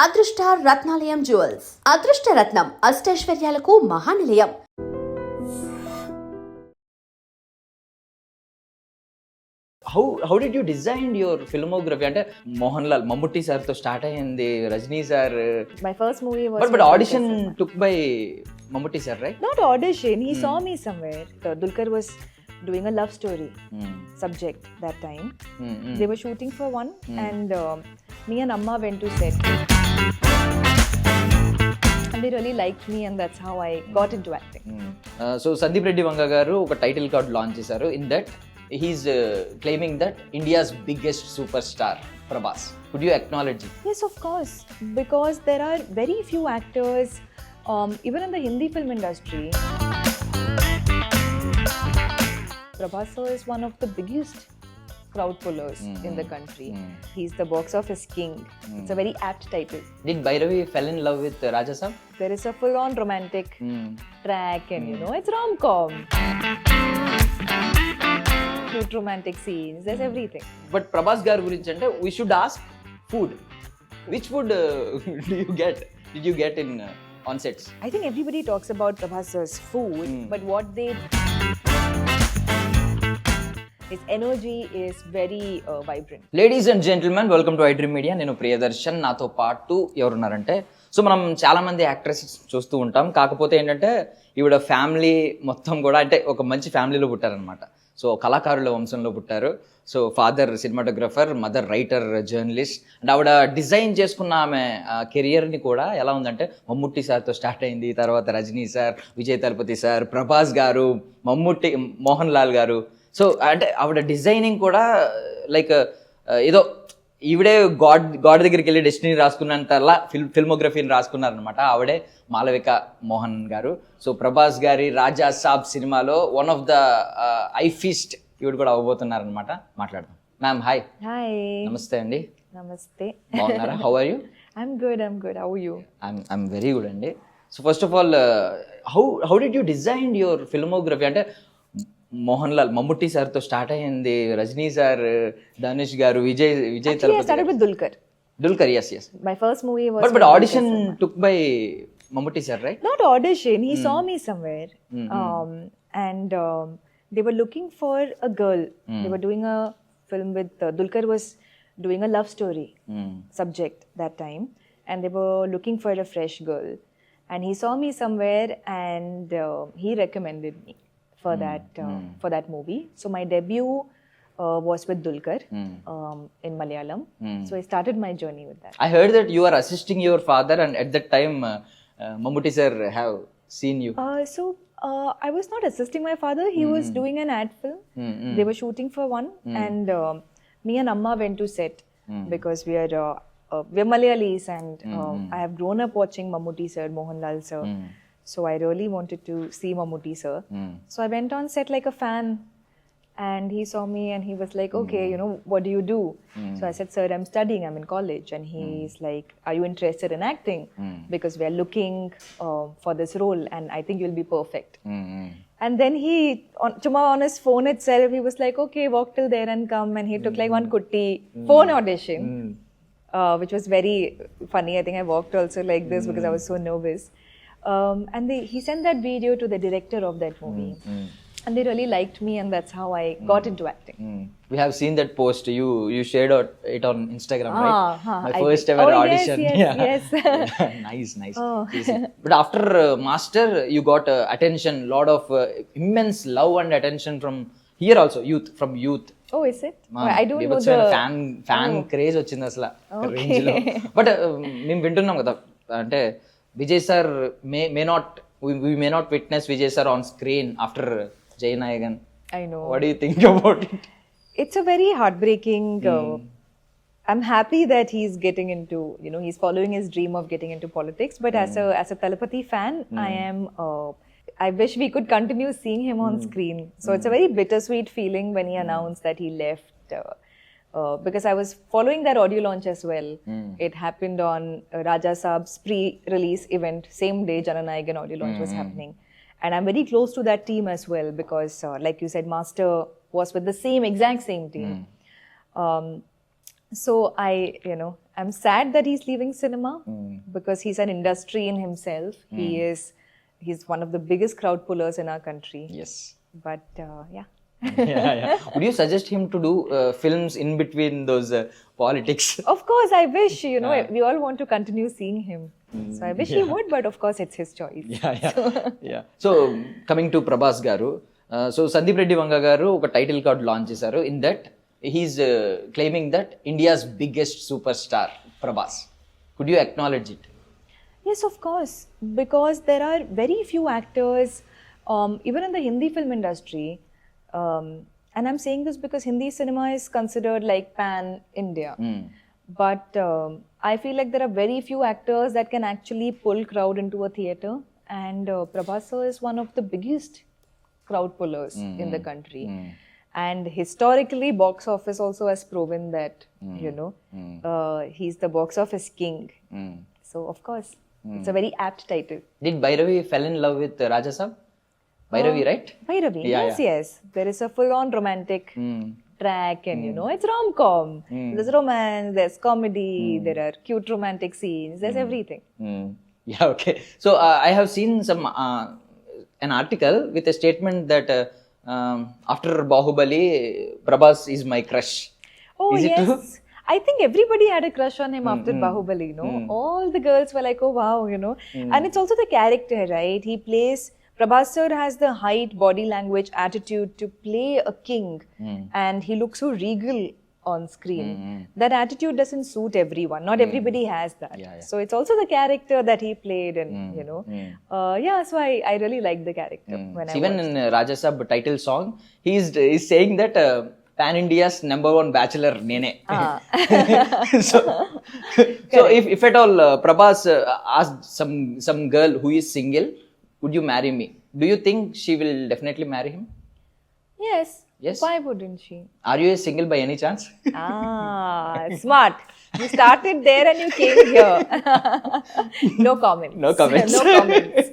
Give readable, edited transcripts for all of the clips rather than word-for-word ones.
అదృష్ట రత్నాలయం జ్యువెల్స్ అదృష్ట రత్నం అష్టైశ్వర్యాలకు మహానిలయం. How did you design your filmography? అంటే మోహన్ లాల్ మమ్ముట్టి సార్ తో స్టార్ట్ అయ్యింది, Rajini sir. My first movie was but audition took by Mammootty sir, right? Not audition, he saw me somewhere. Dulquer was doing a love story subject that time. They were shooting for one and me and Amma went to set and they really liked me and that's how I got into acting. So Sandeep Reddy Vanga garu oka title card launch chesaru. In that he's claiming that India's biggest superstar Prabhas. Could you acknowledge it? Yes, of course, because there are very few actors even in the Hindi film industry. Prabhas sir is one of the biggest crowd pullers in the country. He's the box office king. It's a very apt title. Did Bhairavi fell in love with RajaSaab? There is a full-on romantic track and you know, it's rom-com. Cute romantic scenes, there's everything. But Prabhas garu gurinchi ante we should ask food. Which food did you get in on sets? I think everybody talks about Prabhas sir's food, but what they his energy is very vibrant. Ladies and gentlemen, welcome to iDream media. నేను ప్రియదర్శన్, నాతో పాటు ఎవరున్నారంటే, so మనం చాలా మంది actress చూస్తూ ఉంటాం. కాకపోతే ఏంటంటే ఈవిడ ఫ్యామిలీ మొత్తం కూడా అంటే ఒక మంచి ఫ్యామిలీలో పుట్టారనమాట. సో కళాకారుల వంశంలో పుట్టారు. So father cinematographer, mother writer, journalist. And ఆవిడ డిజైన్ చేసుకున్న ఆమె కెరియర్ని కూడా ఎలా ఉందంటే మమ్ముట్టి సార్తో స్టార్ట్ అయింది, తర్వాత రజనీ సార్, విజయ్ తలపతి సార్, ప్రభాస్ గారు, మమ్ముట్టి, మోహన్ లాల్ గారు. సో అంటే ఆవిడ డిజైనింగ్ కూడా లైక్ ఏదో ఈవిడే గాడ్ దగ్గరికి వెళ్ళి డెస్టినీ రాసుకున్నంతలా ఫిల్మోగ్రఫీని రాసుకున్నారనమాట. ఆవిడే మాలవిక మోహన్ గారు. సో ప్రభాస్ గారి రాజా సాబ్ సినిమాలో one of the eye feast ఈవిడ కూడా అవ్వబోతున్నారనమాట. మాట్లాడదాం. Ma'am hi. Hi. నమస్తే అండి. Namaste. బాగున్నారా? How are you? I'm good. How are you? I'm very good అండి. So first of all how did you design your filmography? అంటే మోహన్ లాల్ మమ్ముట్టి సార్ తో స్టార్ట్ అయ్యింది, రజనీ సార్, ధనుష్ గారు, Vijay Actually, I started with Dulquer. Yes. My first movie was but audition took by Mammootty sir, right? Not audition, he saw me somewhere and they were looking for a girl. They were doing a film with Dulquer was doing a love story subject that time and they were looking for a fresh girl and he saw me somewhere and he recommended me for that movie. So my debut was with Dulquer in Malayalam. So I started my journey with that. I heard that you are assisting your father and at that time Mammootty sir have seen you. I was not assisting my father. He was doing an ad film. They were shooting for one and me and Amma went to set because we're Malayalis and I have grown up watching Mammootty sir, Mohan Lal sir. So I really wanted to see Mammootty sir. So I went on set like a fan and he saw me and he was like, okay, you know, what do you do? So I said, sir, I'm studying, I'm in college. And he's like, are you interested in acting? Because we are looking for this role and I think you'll be perfect. And then on his phone itself, he was like, okay, walk till there and come. And he took like one kutti phone audition, which was very funny. I think I walked also like this because I was so nervous. And he sent that video to the director of that movie and they really liked me and that's how I got into acting. We have seen that post you shared it on Instagram, right? My first ever audition. Yes. Nice. But after master you got attention, lot of immense love and attention from here also, from youth. Oh, is it? I don't know the fan craze వచ్చింది అసలు range లో. But మేము వింటున్నాం కదా, అంటే Vijay sir may not witness Vijay sir on screen after Jai Nayagan. I know. What do you think about it? It's a very heartbreaking. I'm happy that he's getting into, you know, he's following his dream of getting into politics. But as a Talapati fan, I wish we could continue seeing him on screen. So it's a very bittersweet feeling when he announced that he left. Because I was following that audio launch as well. It happened on RajaSaab's pre-release event, same day Jananayagan audio launch was happening. And I'm very close to that team as well because like you said, Master was with the exact same team. So I'm sad that he's leaving cinema because he's an industry in himself. He's one of the biggest crowd pullers in our country. Yes. But yeah. Yeah. Would you suggest him to do films in between those politics? Of course, I wish, we all want to continue seeing him. So I wish he would, but of course it's his choice. Yeah. So coming to Prabhas garu, so Sandeep Reddy Vanga garu oka title card launch chesaru. In that he's claiming that India's biggest superstar Prabhas. Could you acknowledge it? Yes, of course, because there are very few actors, even in the Hindi film industry, and I'm saying this because Hindi cinema is considered like pan-India. But I feel like there are very few actors that can actually pull crowd into a theatre, and Prabhas sir is one of the biggest crowd pullers in the country. And historically, box office also has proven that, he's the box office king. So, of course, it's a very apt title. Did Bhairavi fell in love with RajaSaab? Bhairavi, right? Bhairavi, Yeah. yes. There is a full-on romantic track, and it's rom-com. There's romance, there's comedy, there are cute romantic scenes, there's everything. Yeah, okay. So I have seen an article with a statement that after Bahubali, Prabhas is my crush. Oh, is it yes. true? I think everybody had a crush on him after Bahubali, All the girls were like, oh wow, And it's also the character, right? Prabhas sir has the height, body language, attitude to play a king, and he looks so regal on screen. That attitude doesn't suit everyone. Not everybody has that. Yeah. So it's also the character that he played, and so I really like the character. When I Even watched. in RajaSaab title song, he's saying that Pan India's #1 bachelor nene. So if at all Prabhas asked some girl who is single, would you marry me? Do you think she will definitely marry him? Yes. Yes. Why wouldn't she? Are you single by any chance? Smart. You started there and you came here. No comments. No comments. No comments.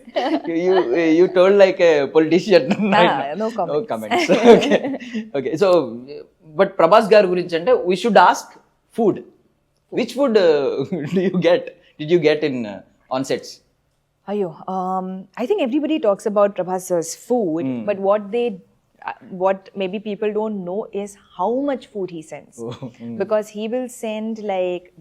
you told like a politician. Right? No comments. No comments. Okay. So, but Prabhas garu gurinchi ante we should ask food. Which food did you get in on sets? I think everybody talks about Prabhas sir's food, but what maybe people don't know is how much food he sends. Because he will send like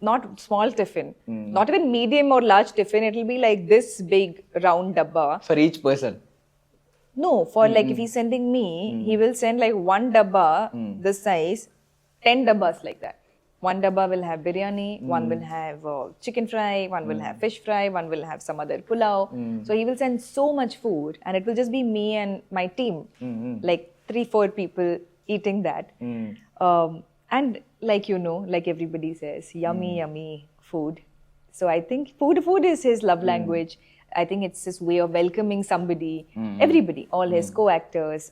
not small tiffin, not even medium or large tiffin. It will be like this big round dabba. For each person? No, for like if he's sending me, he will send like one dabba this size, 10 dabbas like that. One dabba will have biryani, one will have chicken fry, one will have fish fry, one will have some other pulao. So he will send so much food, and it will just be me and my team, like 3-4 people eating that. And like like everybody says, yummy food. So I think food is his love language. I think it's his way of welcoming somebody, everybody, all his co-actors,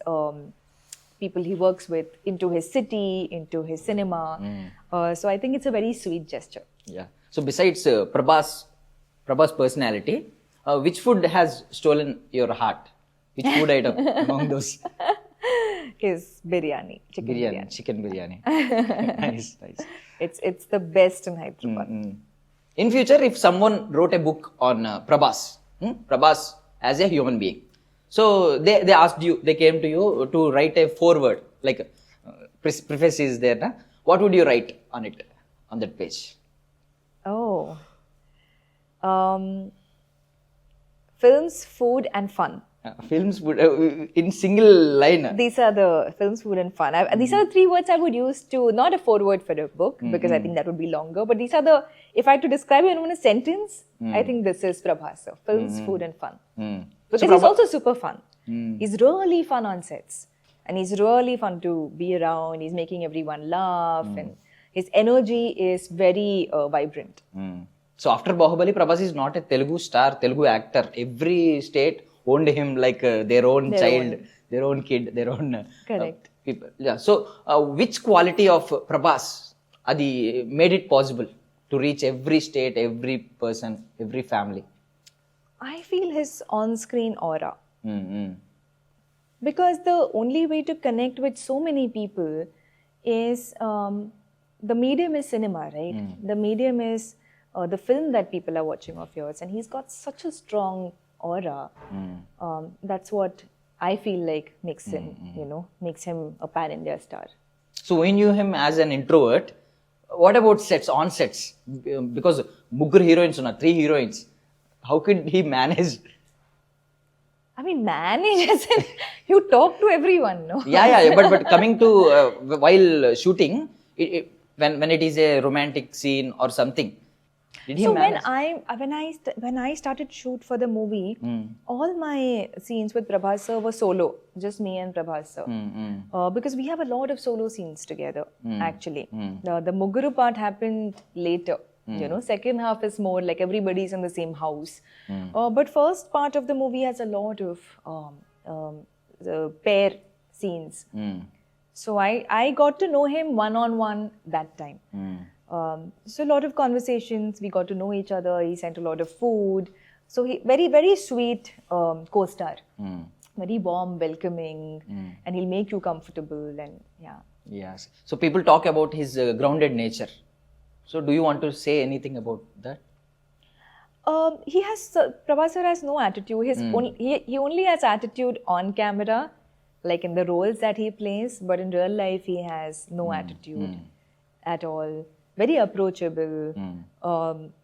people he works with into his city, into his cinema. So I think it's a very sweet gesture. Yeah. So besides Prabhas' personality, which food has stolen your heart? Which food item among those? His biryani, chicken biryani. Nice. It's the best in Hyderabad. In future, if someone wrote a book on Prabhas as a human being, so they asked you, they came to you to write a foreword, like preface is there, na? What would you write on it, on that page? Films, food and fun. Films would in single line. These are the films, food and fun. These are the 3 words I would use to, not a foreword for a book, because I think that would be longer, but these are if I had to describe it in a sentence, I think this is Prabhas. Films, food and fun. Because he's also super fun. He's really fun on sets. And he's really fun to be around. He's making everyone laugh. And his energy is very vibrant. So after Bahubali, Prabhas is not a Telugu star, Telugu actor. Every state owned him like their own child, their own kid, their own people. Yeah. So which quality of Prabhas adi made it possible to reach every state, every person, every family? I feel his on-screen aura. Because the only way to connect with so many people is the medium is cinema, right? The medium is the film that people are watching of yours, and he's got such a strong aura. That's what I feel like makes him, makes him a pan-India star. So we knew him as an introvert. What about sets, on sets? Because Mugur heroines, 3 heroines. How could he manage? I mean, manage as in you talk to everyone, no? Yeah. But coming to while shooting, when it is a romantic scene or something, did he manage? When I started shoot for the movie, all my scenes with Prabhas sir were solo, just me and Prabhas sir, because we have a lot of solo scenes together. Actually, the Muguru part happened later. Second half is more like everybody's in the same house. But first part of the movie has a lot of the pair scenes. So I got to know him one-on-one that time. So a lot of conversations, we got to know each other. He sent a lot of food. So he very, very sweet co-star. Very warm, welcoming, and he'll make you comfortable, and yeah. Yes. So people talk about his grounded nature. So do you want to say anything about that? Prabhas sir has no attitude. He only has attitude on camera, like in the roles that he plays, but in real life he has no attitude at all. Very approachable.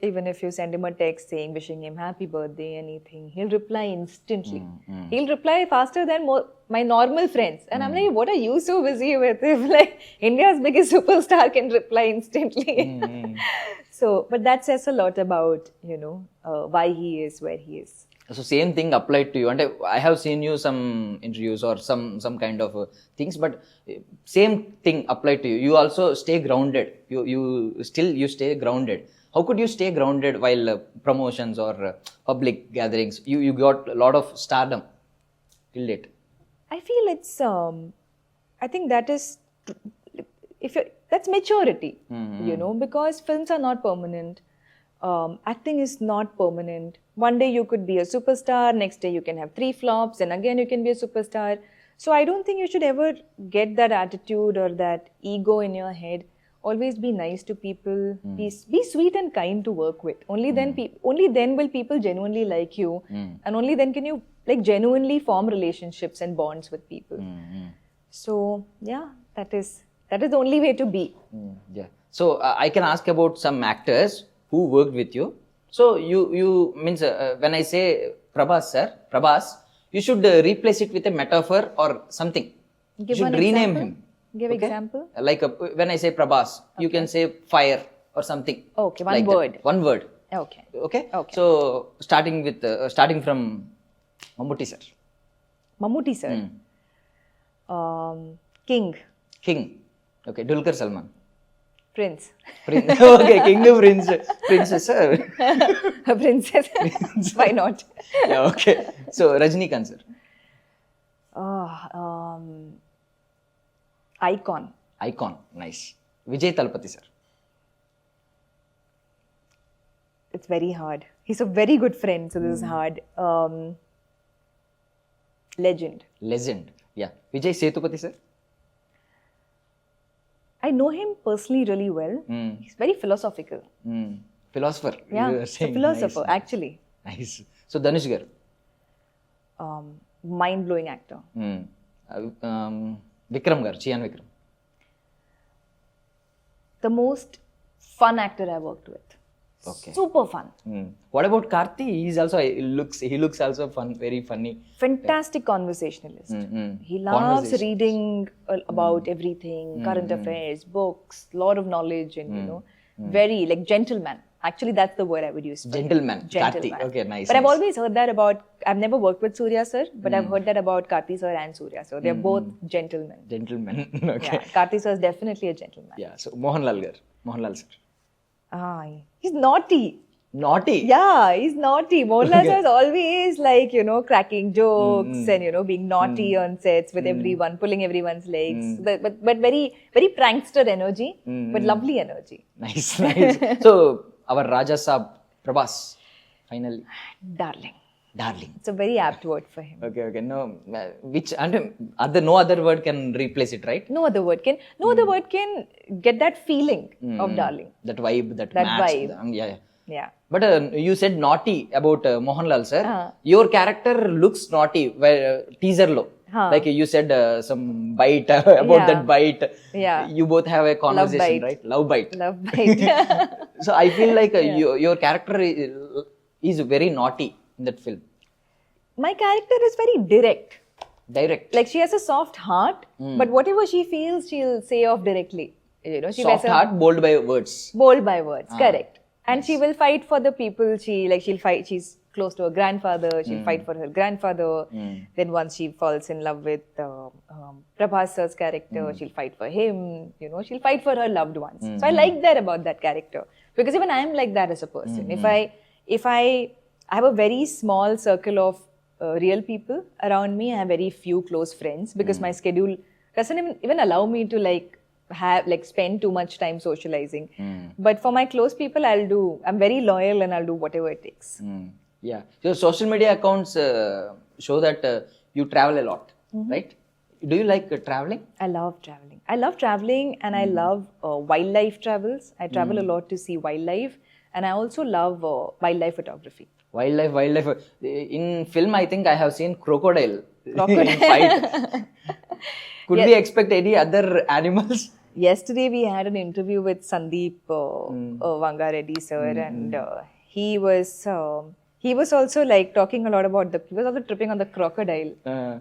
Even if you send him a text saying, wishing him happy birthday, anything, he'll reply instantly. He'll reply faster than my normal friends. And I'm like, what are you so busy with? If like India's biggest superstar can reply instantly. So, but that says a lot about, why he is where he is. So same thing applied to you. And I have seen you some interviews or some kind of things, but same thing applied to you. You also stay grounded. You stay grounded. How could you stay grounded while promotions or public gatherings? You got a lot of stardom till date. I feel it's. I think that is. That's maturity. Because films are not permanent. Acting is not permanent. One day you could be a superstar, next day you can have 3 flops, and again you can be a superstar. So I don't think you should ever get that attitude or that ego in your head. Always be nice to people, be sweet and kind to work with. Only then will people genuinely like you, and only then can you like genuinely form relationships and bonds with people. So yeah, that is the only way to be. Yeah. So I can ask about some actors who worked with you. So you means when I say Prabhas, you should replace it with a metaphor or something. You should rename him. Give example. Like when I say Prabhas, you can say fire or something. Okay, one like word. That. One word. Okay. So starting from Mammootty sir. Mammootty sir. King. Okay, Dulquer Salman. Prince. Okay, King to Prince. Princess, sir. Princess. Why not? Yeah, okay. So, Rajinikanth, sir. Icon. Nice. Vijay Talapati, sir. It's very hard. He's a very good friend, so this is hard. Legend. Yeah. Vijay Sethupathi, sir. I know him personally really well. He's very philosophical. Philosopher. Yeah, he's a philosopher, nice. Actually. Nice. So, Dhanush gar. Mind-blowing actor. Vikram gar, Chiyan Vikram. The most fun actor I worked with. Okay. Super fun. What about Karthi? He looks also fun, very funny. Fantastic conversationalist. He loves reading about everything, current affairs, books, lot of knowledge, and very like gentleman. Actually, that's the word I would use. Gentleman. Karthi. Okay, nice. But I've always heard that I've never worked with Surya sir, but I've heard that about Karthi sir and Surya sir. They're both gentlemen. Okay. Yeah, Karthi sir is definitely a gentleman. Yeah. So Mohanlal sir. He's naughty. Naughty? Yeah, he's naughty. Mohanlal sir is always like, cracking jokes and, being naughty on sets with everyone, pulling everyone's legs. But very, very prankster energy, but lovely energy. Nice. So, our RajaSaab, Prabhas, finally. Darling. Darling. It's a very apt word for him. Okay. No, which and no other word can replace it, right? No other word can get that feeling of darling. That vibe, that match. Vibe. Yeah. But you said naughty about Mohanlal sir. Your character looks naughty. Teaser lo. Like you said some bite about that bite. Yeah. You both have a conversation, right? Love bite. So I feel like your character is very naughty in that film. My character is very direct. Like she has a soft heart, but whatever she feels, she'll say off directly. You know, soft heart, bold by words. Correct. And she will fight for the people. She'll fight. She's close to her grandfather. She'll fight for her grandfather. Then once she falls in love with Prabhas' character, she'll fight for him. You know, she'll fight for her loved ones. So I like that about that character, because even I am like that as a person. If I have a very small circle of real people around me. I have very few close friends because my schedule doesn't even allow me to spend too much time socializing. But for my close people, I'm very loyal and I'll do whatever it takes. Yeah. So social media accounts show that you travel a lot, right? Do you like traveling? I love traveling and I love wildlife travels. I travel a lot to see wildlife, and I also love wildlife photography. Wildlife. In film, I think I have seen crocodile. In fight. Could we expect any other animals? Yesterday we had an interview with Sandeep Vangareddy sir, and he was also like talking a lot about he was also tripping on the crocodile.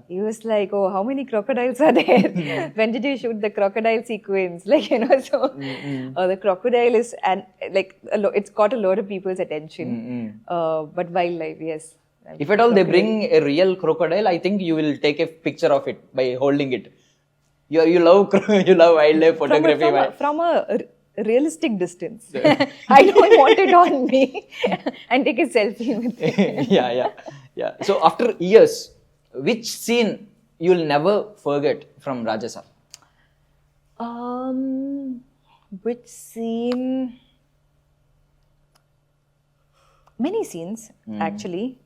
He was like, oh, how many crocodiles are there? When did you shoot the crocodile sequence? Like, you know, so the crocodile is, and like it's got a lot of people's attention. But wildlife, yes. If at all they bring a real crocodile, I think you will take a picture of it by holding it. You love wildlife photography. From a realistic distance. I don't want it on me and take a selfie with it. Yeah. So after years, which scene you'll never forget from RajaSaab? Which scene? Many scenes, actually.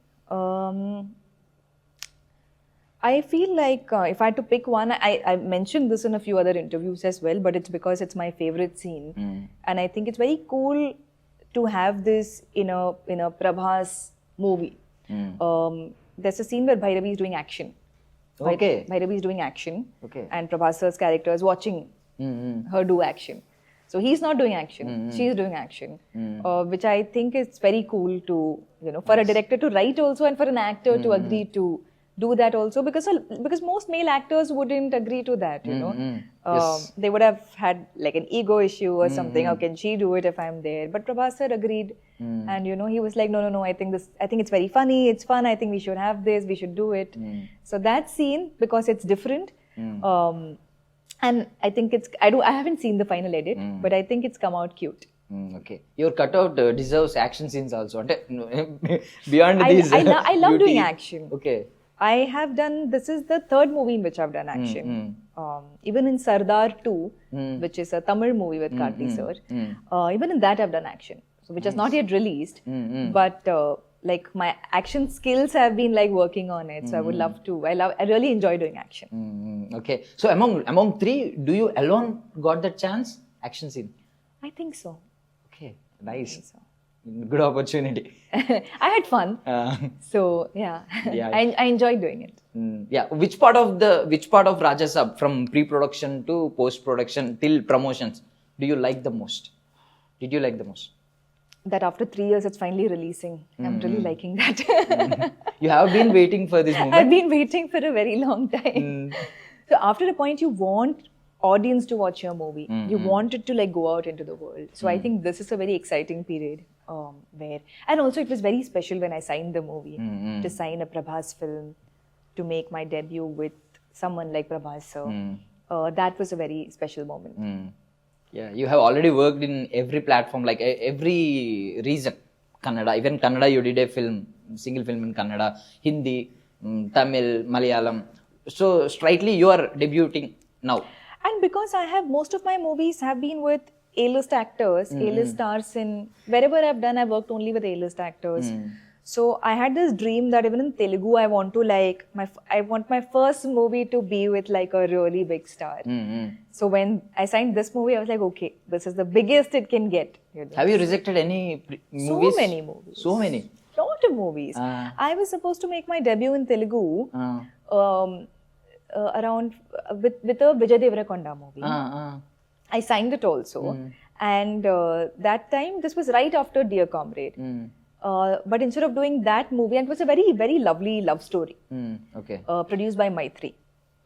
I feel like if I had to pick one, I mentioned this in a few other interviews as well, but it's because it's my favorite scene. And I think it's very cool to have this in a Prabhas movie. There's a scene where Bhairavi is doing action. Okay. Bhairavi is doing action. Okay. And Prabhas' character is watching her do action. So he's not doing action, she's doing action, which I think is very cool to, you know, for a director to write also and for an actor to agree to do that also, because most male actors wouldn't agree to that, you know. Yes. They would have had like an ego issue or something. How can she do it if I'm there? But Prabhas sir agreed, and you know, he was like, no, I think it's very funny, it's fun, I think we should have this, we should do it. So that scene, because it's different, and I think I haven't seen the final edit, but I think it's come out cute. Okay. Your cutout deserves action scenes also. Beyond these. I love doing action. Okay. This is the third movie in which I've done action. Even in Sardar 2, which is a Tamil movie with Karthi sir, even in that I've done action. So which is not yet released, but like my action skills have been like working on it. So I would love to. I really enjoy doing action. Okay. So among three, do you alone got that chance? Action scene? I think so. Okay. Nice. Good opportunity. I had fun. So yeah. I enjoyed doing it. Yeah. Which part of RajaSaab, from pre-production to post-production till promotions, do you like the most? Did you like the most? That after 3 years it's finally releasing. I'm really liking that. You have been waiting for this moment. I've been waiting for a very long time. So after a point you want audience to watch your movie. You want it to like go out into the world. So I think this is a very exciting period and also it was very special when I signed the movie, to sign a Prabhas film, to make my debut with someone like Prabhas sir. That was a very special moment. Yeah, you have already worked in every platform, like every region. Kannada, even Kannada, you did a single film in Kannada, Hindi, Tamil, Malayalam. So straightly you are debuting now. And because most of my movies have been with A-list actors, A-list stars, in wherever I've done, I've worked only with A-list actors. So I had this dream that even in Telugu, I want to like I want my first movie to be with like a really big star. So when I signed this movie, I was like, okay, this is the biggest it can get. You know? Have you rejected any movies? So many movies. So many. Lot of movies. I was supposed to make my debut in Telugu around with a Vijay Deverakonda movie. I signed it also, and that time this was right after Dear Comrade. But instead of doing that movie, and it was a very, very lovely love story, Okay. produced by Maitri.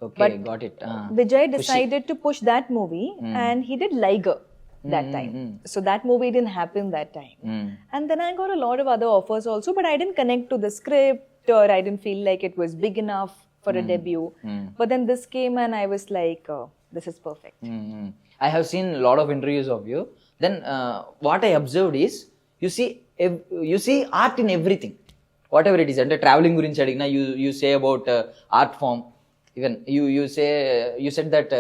Okay, But got it. Vijay decided to push that movie, and he did Liger that time. So that movie didn't happen that time. And then I got a lot of other offers also, but I didn't connect to the script, or I didn't feel like it was big enough for a debut. But then this came, and I was like, this is perfect. I have seen a lot of interviews of you. Then what I observed is you see art in everything, whatever it is. And traveling gurinchi adigina, you say about art form. Even you said that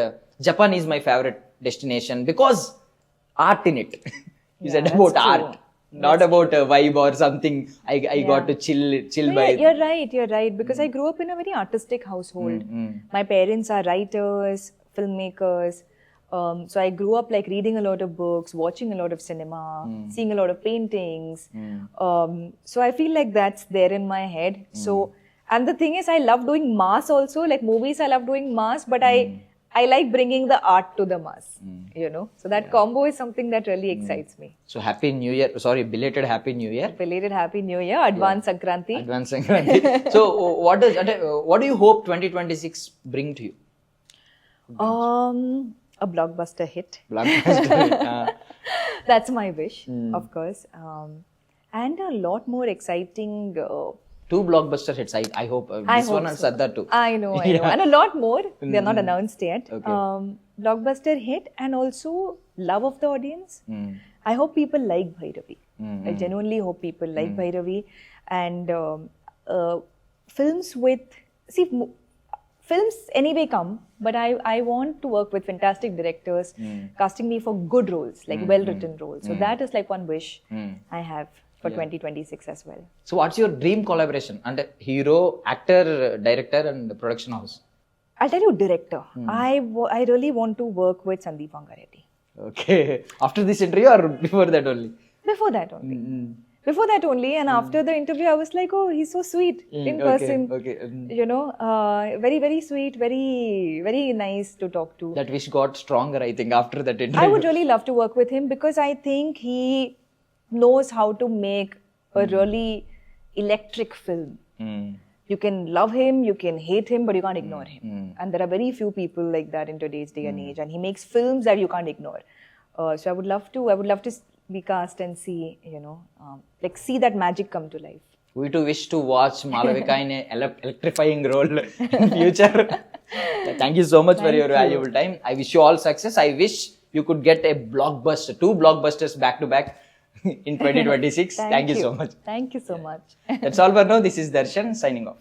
Japan is my favorite destination because art in it. You said about that's art, true. not about a vibe or something. I got to chill No, by. you're right. Because I grew up in a very artistic household. My parents are writers, filmmakers. So I grew up like reading a lot of books, watching a lot of cinema, seeing a lot of paintings. So I feel like that's there in my head. So, and the thing is, I love doing mass also. Like movies, I love doing mass, but I like bringing the art to the mass. You know, so that combo is something that really excites me. So happy New Year! Sorry, belated Happy New Year. Belated Happy New Year, Advance Sankranti. Advance Sankranti. So what do you hope 2026 bring to you? A blockbuster hit. Blockbuster. That's my wish, of course. And a lot more exciting. 2 blockbuster hits. I hope. This hope one and so. Sardar too. I know. And a lot more. They're not announced yet. Okay. Blockbuster hit, and also love of the audience. I hope people like Bhairavi. I genuinely hope people like Bhairavi. And films with... See, films anyway come, but I want to work with fantastic directors, casting me for good roles, like well-written roles. So that is like one wish I have for 2026 as well. So what's your dream collaboration? And hero, actor, director, and production house? I'll tell you, director. I really want to work with Sandeep Vangareddy. Okay. After this interview or before that only? Before that only. Before that only, and after the interview, I was like, oh, he's so sweet in person. Okay. You know, very, very sweet, very, very nice to talk to. That wish got stronger, I think, after that interview. I would really love to work with him because I think he knows how to make a really electric film. You can love him, you can hate him, but you can't ignore him. And there are very few people like that in today's day and age. And he makes films that you can't ignore. So I would love to be cast and see, you know, like see that magic come to life. We too wish to watch Malavika in an electrifying role in future. Thank you so much for your valuable time. I wish you all success. I wish you could get a blockbuster, 2 blockbusters back to back in 2026. Thank you so much. Thank you so much. That's all for now. This is Darshan signing off.